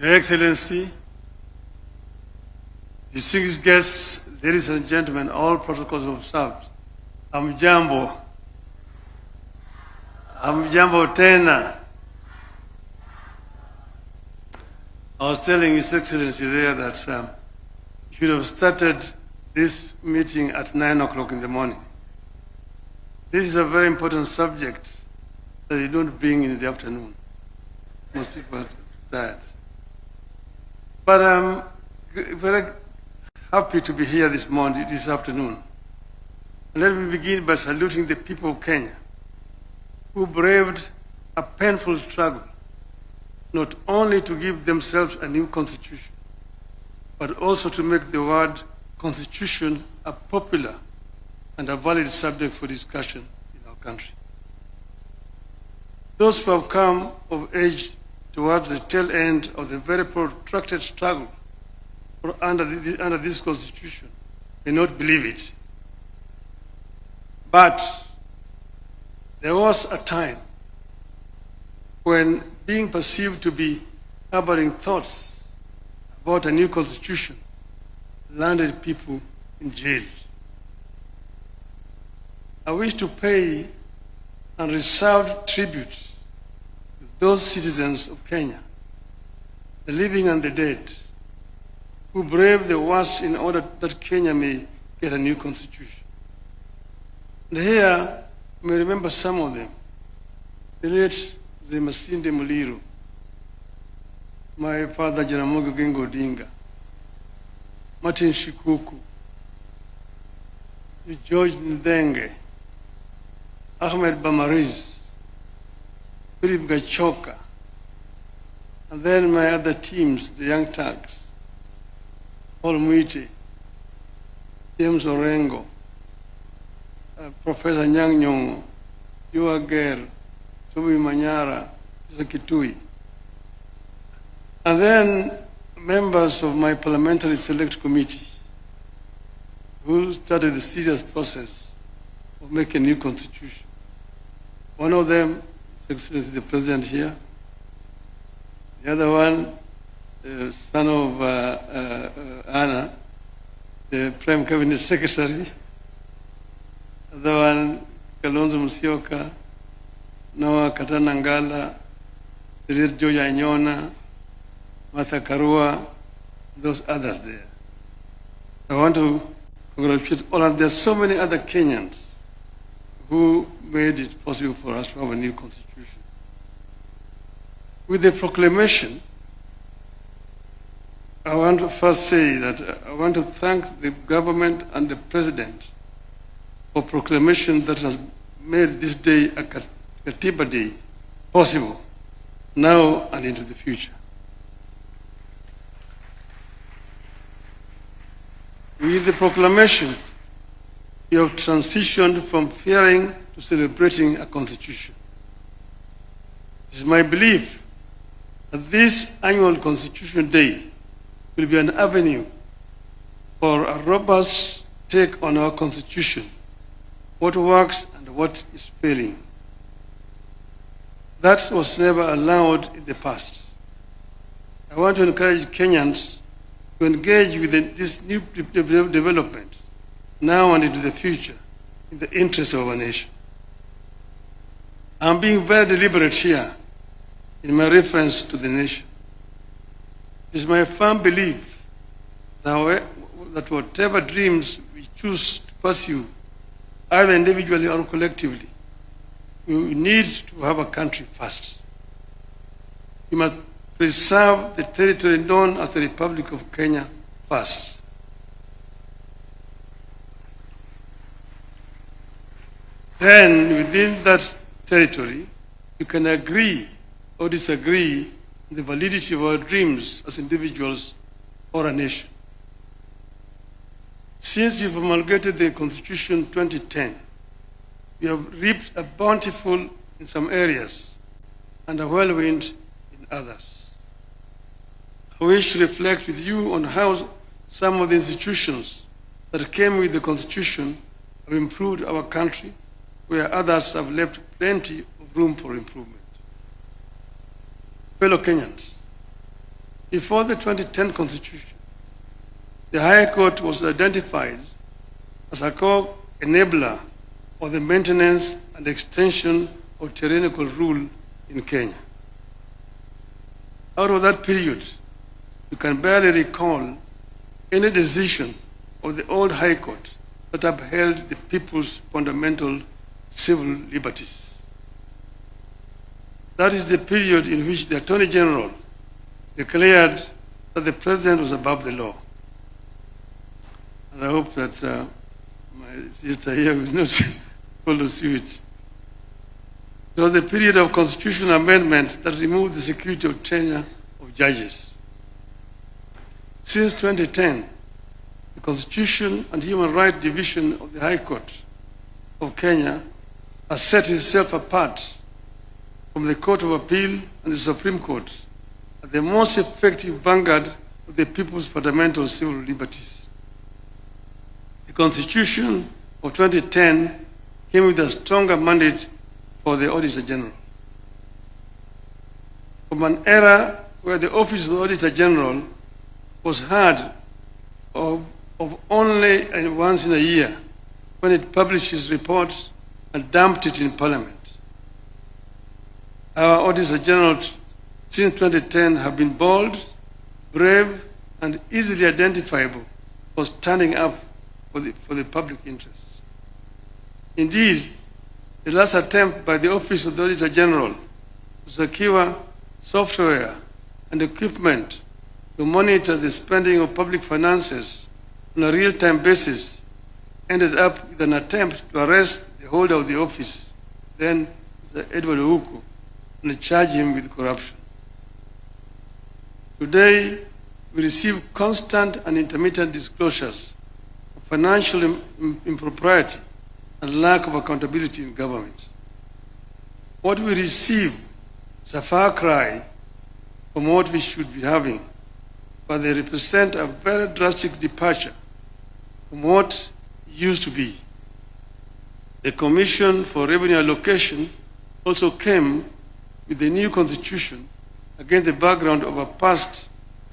Your Excellency, distinguished guests, ladies and gentlemen, all protocols observed. Hamjambo. Hamjambo tena. I was telling His Excellency there that you should have started this meeting at 9 o'clock in the morning. This is a very important subject that you don't bring in the afternoon. Most people are tired. But I'm very happy to be here this morning, this afternoon. And let me begin by saluting the people of Kenya who braved a painful struggle, not only to give themselves a new constitution, but also to make the word constitution a popular and a valid subject for discussion in our country. Those who have come of age towards the tail end of the very protracted struggle under this constitution may not believe it. But there was a time when being perceived to be harboring thoughts about a new constitution landed people in jail. I wish to pay unreserved tribute to those citizens of Kenya, the living and the dead, who braved the worst in order that Kenya may get a new constitution. And here, you may remember some of them. The late Masinde Muliro, my father Jaramogi Oginga Odinga, Martin Shikuku, George Ndenge, Ahmed Bamariz, Philip Gachoka, and then my other teams, the Young Turks, Paul Mwite, James Orengo, Professor Nyang' Nyong'o, Yua Ger, Toby Manyara, Kitui. And then members of my parliamentary select committee who started the serious process of making a new constitution. One of them, His Excellency the President here. The other one, the son of Anna, the Prime Cabinet Secretary. The other one, Kalonzo Musyoka, Noah Katanangala, the late George Anyona, Martha Karua, those others there. I want to congratulate all of them. There's so many other Kenyans who made it possible for us to have a new constitution. With the proclamation, I want to first say that I want to thank the government and the president for proclamation that has made this day a Katiba Day possible now and into the future. With the proclamation, we have transitioned from fearing to celebrating a constitution. It is my belief that this annual Constitution Day will be an avenue for a robust take on our constitution, what works and what is failing. That was never allowed in the past. I want to encourage Kenyans to engage with this new development now and into the future in the interest of our nation. I'm being very deliberate here in my reference to the nation. It is my firm belief that whatever dreams we choose to pursue, either individually or collectively, we need to have a country first. We must preserve the territory known as the Republic of Kenya first. Then, within that territory, you can agree or disagree on the validity of our dreams as individuals or a nation. Since you promulgated the Constitution 2010, we have reaped a bountiful in some areas and a whirlwind in others. I wish to reflect with you on how some of the institutions that came with the Constitution have improved our country, where others have left plenty of room for improvement. Fellow Kenyans, Before the 2010 Constitution, the High Court was identified as a core enabler of the maintenance and extension of tyrannical rule in Kenya. Out of that period, you can barely recall any decision of the old High Court that upheld the people's fundamental civil liberties. That is the period in which the Attorney General declared that the President was above the law. And I hope that my sister here will not follow suit. It was the period of constitutional amendment that removed the security of tenure of judges. Since 2010, the Constitution and Human Rights Division of the High Court of Kenya has set itself apart from the Court of Appeal and the Supreme Court as the most effective vanguard of the people's fundamental civil liberties. The Constitution of 2010 came with a stronger mandate for the Auditor General. From an era where the Office of the Auditor General was heard of only once in a year when it published its reports and dumped it in Parliament. Our Auditor General since 2010 have been bold, brave, and easily identifiable for standing up for the public interest. Indeed, the last attempt by the Office of the Auditor General to secure software and equipment to monitor the spending of public finances on a real-time basis ended up with an attempt to arrest the holder of the office, then Mr. Edward Ouko, and charge him with corruption. Today, we receive constant and intermittent disclosures of financial impropriety and lack of accountability in government. What we receive is a far cry from what we should be having, but they represent a very drastic departure from what used to be. The Commission for Revenue Allocation also came with the new constitution against the background of a past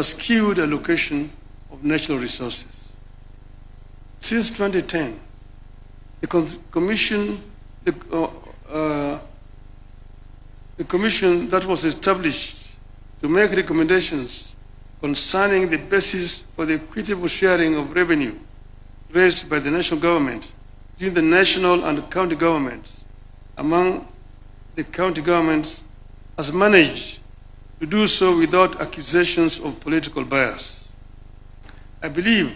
skewed allocation of natural resources. Since 2010, the commission that was established to make recommendations concerning the basis for the equitable sharing of revenue raised by the national government between the national and county governments among the county governments has managed to do so without accusations of political bias. I believe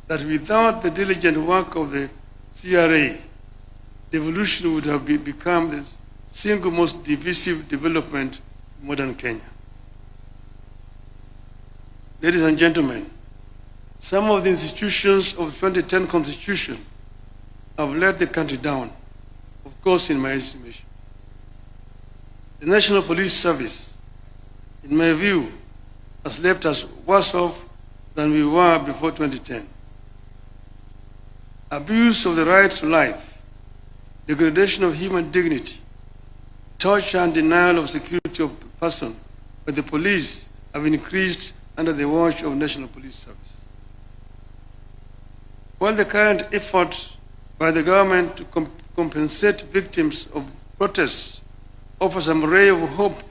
that without the diligent work of the CRA, devolution would have become the single most divisive development in modern Kenya. Ladies and gentlemen, some of the institutions of the 2010 Constitution have let the country down, of course, in my estimation. The National Police Service, in my view, has left us worse off than we were before 2010. Abuse of the right to life, degradation of human dignity, torture and denial of security of person by the police have increased under the watch of National Police Service. While the current effort by the government to compensate victims of protests offers some ray of hope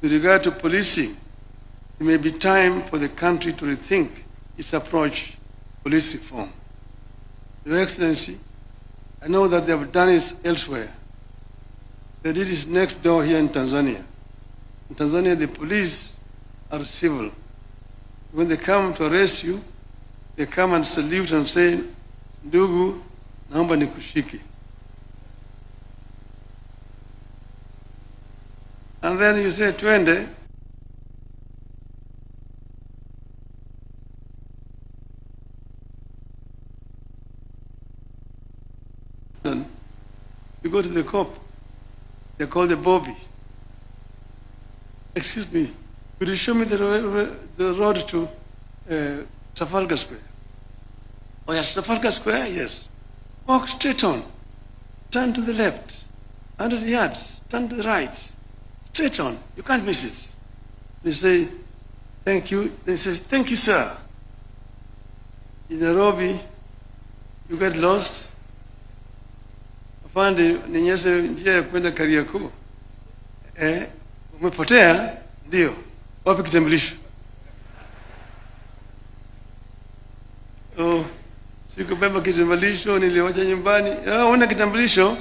with regard to policing, it may be time for the country to rethink its approach to police reform. Your Excellency, I know that they have done it elsewhere. They did it next door here in Tanzania. In Tanzania, the police are civil. When they come to arrest you, they come and salute and say, "Ndugu, naomba nikushike." And then you say, "Twende." You go to the cop. They call the Bobby. "Excuse me, could you show me the road to Trafalgar Square?" "Oh yes, Trafalgar Square, yes. Walk straight on. Turn to the left. 100 yards. Turn to the right. Straight on. You can't miss it." You say, Thank you. They says, thank you, sir. In Nairobi, you get lost. Afande, ninyeshe njia ya kwenda Kariakoo. Umepotea? Ndio. Wapi kitambulisho? Oh, sikubeba kitambulisho, niliwacha nyumbani. Una kitambulisho?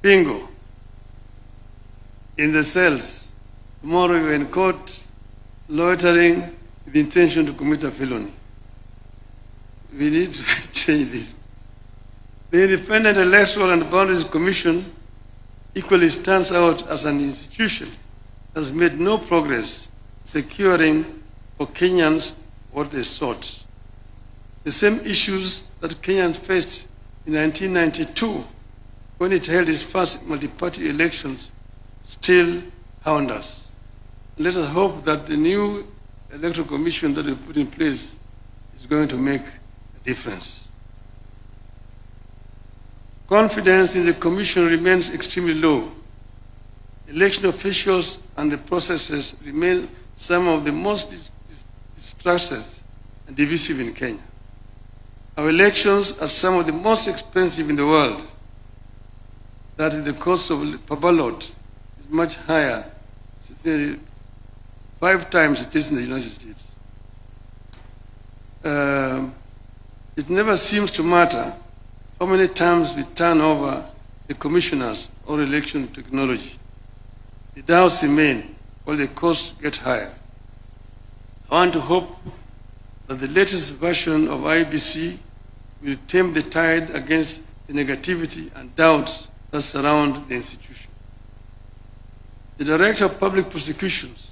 Bingo. In the cells. Tomorrow you are in court, loitering with the intention to commit a felony. We need to change this. The Independent Electoral and Boundaries Commission equally stands out as an institution that has made no progress securing for Kenyans what they sought. The same issues that Kenyans faced in 1992 when it held its first multi-party elections still hound us. Let us hope that the new electoral commission that we put in place is going to make a difference. Confidence in the commission remains extremely low. Election officials and the processes remain some of the most distrusted and divisive in Kenya. Our elections are some of the most expensive in the world. That is, the cost of per ballot is much higher, 5 times it is in the United States. It never seems to matter how many times we turn over the commissioners or election technology. The doubts remain while the costs get higher. I want to hope that the latest version of IBC will tame the tide against the negativity and doubts that surround the institution. The Director of Public Prosecutions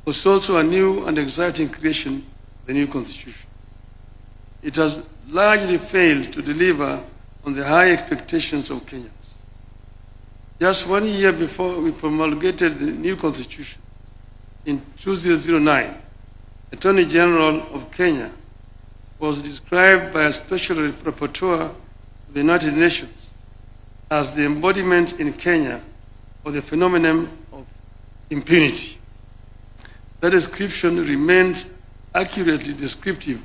was also a new and exciting creation of the new Constitution. It has largely failed to deliver on the high expectations of Kenyans. Just 1 year before we promulgated the new Constitution, in 2009, Attorney General of Kenya was described by a special rapporteur of the United Nations as the embodiment in Kenya of the phenomenon of impunity. That description remains accurately descriptive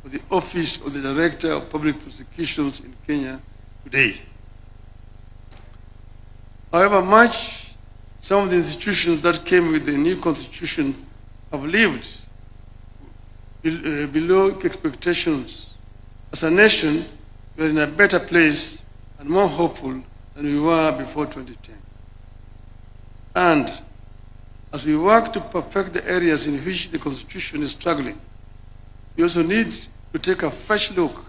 of the Office of the Director of Public Prosecutions in Kenya today. However much some of the institutions that came with the new constitution have lived below expectations, as a nation, we are in a better place and more hopeful than we were before 2010. And as we work to perfect the areas in which the Constitution is struggling, we also need to take a fresh look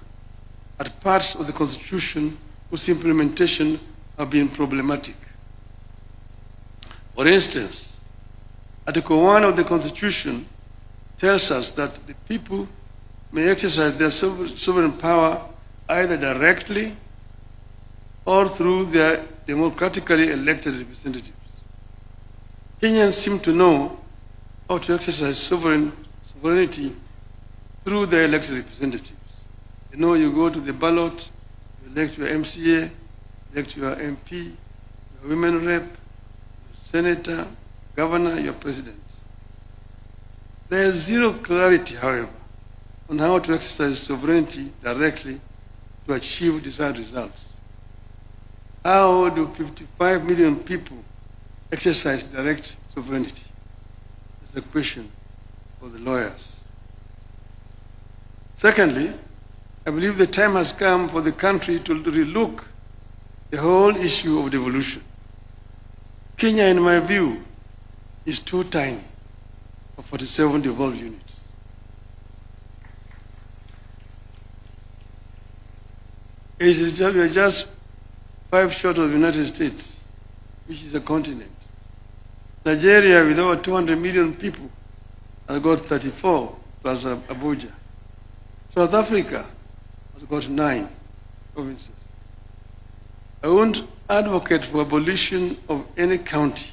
at parts of the Constitution whose implementation have been problematic. For instance, Article 1 of the Constitution tells us that the people may exercise their sovereign power either directly or through their democratically elected representatives. Kenyans seem to know how to exercise sovereignty through their elected representatives. You know, you go to the ballot, you elect your MCA, elect your MP, your women rep, your senator, governor, your president. There is zero clarity, however, on how to exercise sovereignty directly to achieve desired results. How do 55 million people exercise direct sovereignty? That's a question for the lawyers. Secondly, I believe the time has come for the country to relook the whole issue of devolution. Kenya, in my view, is too tiny for 47 devolved units. We are just 5 short of the United States, which is a continent. Nigeria, with over 200 million people, has got 34 plus Abuja. South Africa has got 9 provinces. I won't advocate for abolition of any county,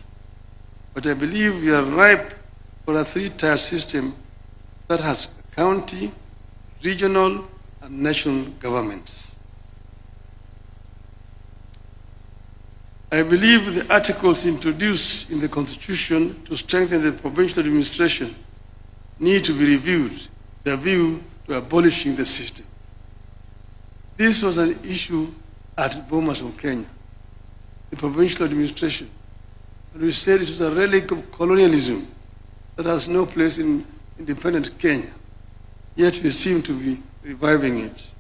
but I believe we are ripe for a 3-tier system that has county, regional, and national governments. I believe the articles introduced in the Constitution to strengthen the provincial administration need to be reviewed, the view to abolishing the system. This was an issue at Bomas of Kenya, the provincial administration. And we said it was a relic of colonialism that has no place in independent Kenya. Yet we seem to be reviving it.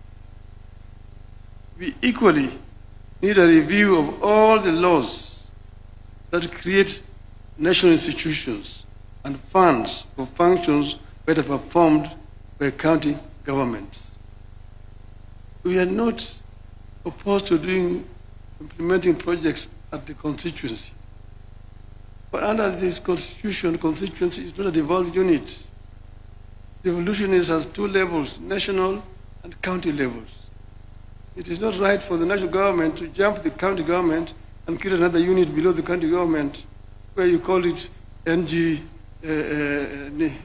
We equally need a review of all the laws that create national institutions and funds for functions better performed by county governments. We are not opposed to implementing projects at the constituency. But under this constitution, constituency is not a devolved unit. Devolution has two levels, national and county levels. It is not right for the national government to jump the county government and create another unit below the county government where you call it NG. It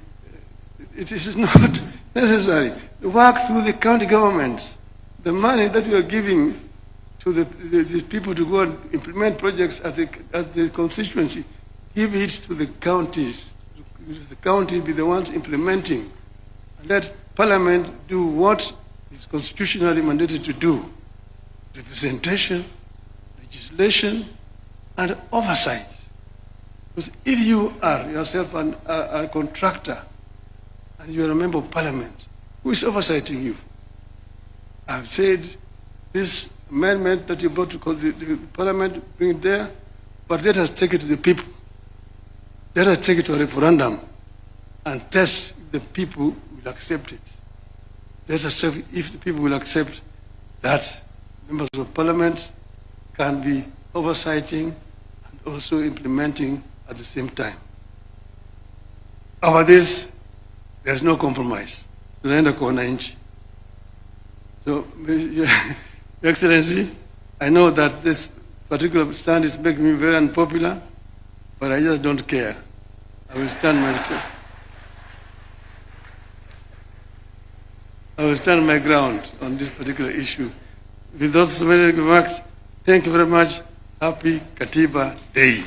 is not necessary. Work through the county government. The money that we are giving to the people to go and implement projects at the constituency, give it to the counties. The county be the ones implementing. And let Parliament do what is constitutionally mandated to do. Representation, legislation, and oversight. Because if you are yourself a contractor and you are a member of Parliament, who is oversighting you? I've said this amendment that you brought to the Parliament, bring it there, but let us take it to the people. Let us take it to a referendum and test if the people will accept it. Let us check if the people will accept that members of Parliament can be oversighting and also implementing at the same time. Over this, there's no compromise. Tunaenda kwa wananchi. So, Your Excellency, I know that this particular stand is making me very unpopular, but I just don't care. I will stand my ground on this particular issue. With those many remarks, thank you very much. Happy Katiba Day.